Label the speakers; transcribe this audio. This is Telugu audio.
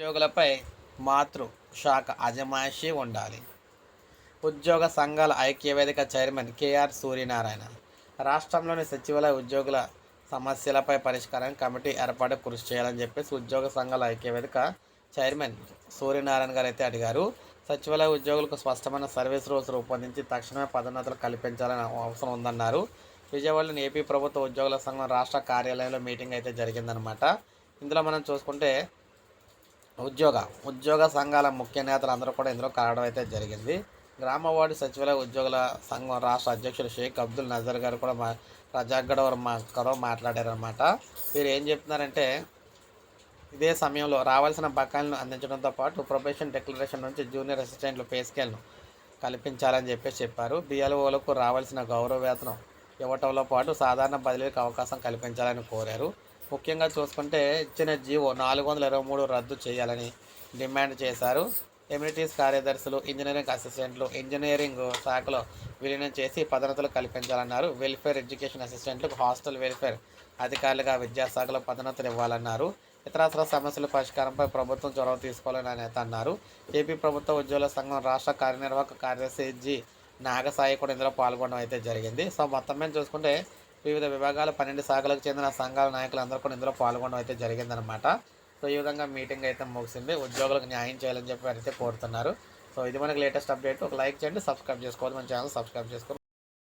Speaker 1: ఉద్యోగులపై మాతృ శాఖ అజమాయిషీ ఉండాలి. ఉద్యోగ సంఘాల ఐక్యవేదిక చైర్మన్ కేఆర్ సూర్యనారాయణ రాష్ట్రంలోని సచివాలయ ఉద్యోగుల సమస్యలపై పరిష్కారానికి కమిటీ ఏర్పాటు కృషి చేయాలని చెప్పేసి ఉద్యోగ సంఘాల ఐక్యవేదిక చైర్మన్ సూర్యనారాయణ గారు అయితే అడిగారు. సచివాలయ ఉద్యోగులకు స్పష్టమైన సర్వీస్ రూల్స్ రూపొందించి తక్షణమే పదోన్నతులు కల్పించాలని అవసరం ఉందన్నారు. విజయవాడలోని ఏపీ ప్రభుత్వ ఉద్యోగుల సంఘం రాష్ట్ర కార్యాలయంలో మీటింగ్ అయితే జరిగిందనమాట. ఇందులో మనం చూసుకుంటే ఉద్యోగ సంఘాల ముఖ్య నేతలు అందరూ కూడా ఇందులో కావడం అయితే జరిగింది. గ్రామ వార్డు సచివాలయ ఉద్యోగుల సంఘం రాష్ట్ర అధ్యక్షుడు షేక్ అబ్దుల్ నజర్ గారు కూడా రజాగడవర్ మాట్లాడారనమాట. వీరు ఏం చెప్తున్నారంటే, ఇదే సమయంలో రావాల్సిన బకాయిలను అందించడంతో పాటు ప్రొబేషన్ డిక్లరేషన్ నుంచి జూనియర్ అసిస్టెంట్లు పే స్కేల్ను కల్పించాలని చెప్పారు. బిఎల్ఓలకు రావాల్సిన గౌరవ వేతనం ఇవ్వటంలో పాటు సాధారణ బదిలీలకు అవకాశం కల్పించాలని కోరారు. ముఖ్యంగా చూసుకుంటే ఇచ్చిన జీవో 423 రద్దు చేయాలని డిమాండ్ చేశారు. ఎమ్యూనిటీస్ కార్యదర్శులు, ఇంజనీరింగ్ అసిస్టెంట్లు ఇంజనీరింగ్ శాఖలో విలీనం చేసి పదోన్నతులు కల్పించాలన్నారు. వెల్ఫేర్ ఎడ్యుకేషన్ అసిస్టెంట్లకు హాస్టల్ వెల్ఫేర్ అధికారులుగా విద్యాశాఖలో పదోన్నతులు ఇవ్వాలన్నారు. ఇతరత్ర సమస్యల పరిష్కారంపై ప్రభుత్వం చొరవ తీసుకోవాలని నేత అన్నారు. ఏపీ ప్రభుత్వ ఉద్యోగుల సంఘం రాష్ట్ర కార్యనిర్వాహక కార్యదర్శి జి నాగసాయి కూడా ఇందులో పాల్గొనడం అయితే జరిగింది. సో మొత్తం మీద చూసుకుంటే వివిధ విభాగాలు 12 శాఖలకు చెందిన సంఘాల నాయకులు అందరూ కూడా ఇందులో పాల్గొనడం అయితే జరిగిందనమాట. సో ఈ విధంగా మీటింగ్ అయితే ముగిసింది. ఉద్యోగులకు న్యాయం చేయాలని చెప్పి అయితే కోరుతున్నారు. సో ఇది మనకి లేటెస్ట్ అప్డేట్. ఒక లైక్ చేయండి, సబ్స్క్రైబ్ చేసుకోవాలి. మన ఛానల్ సబ్స్క్రైబ్ చేసుకోవాలి.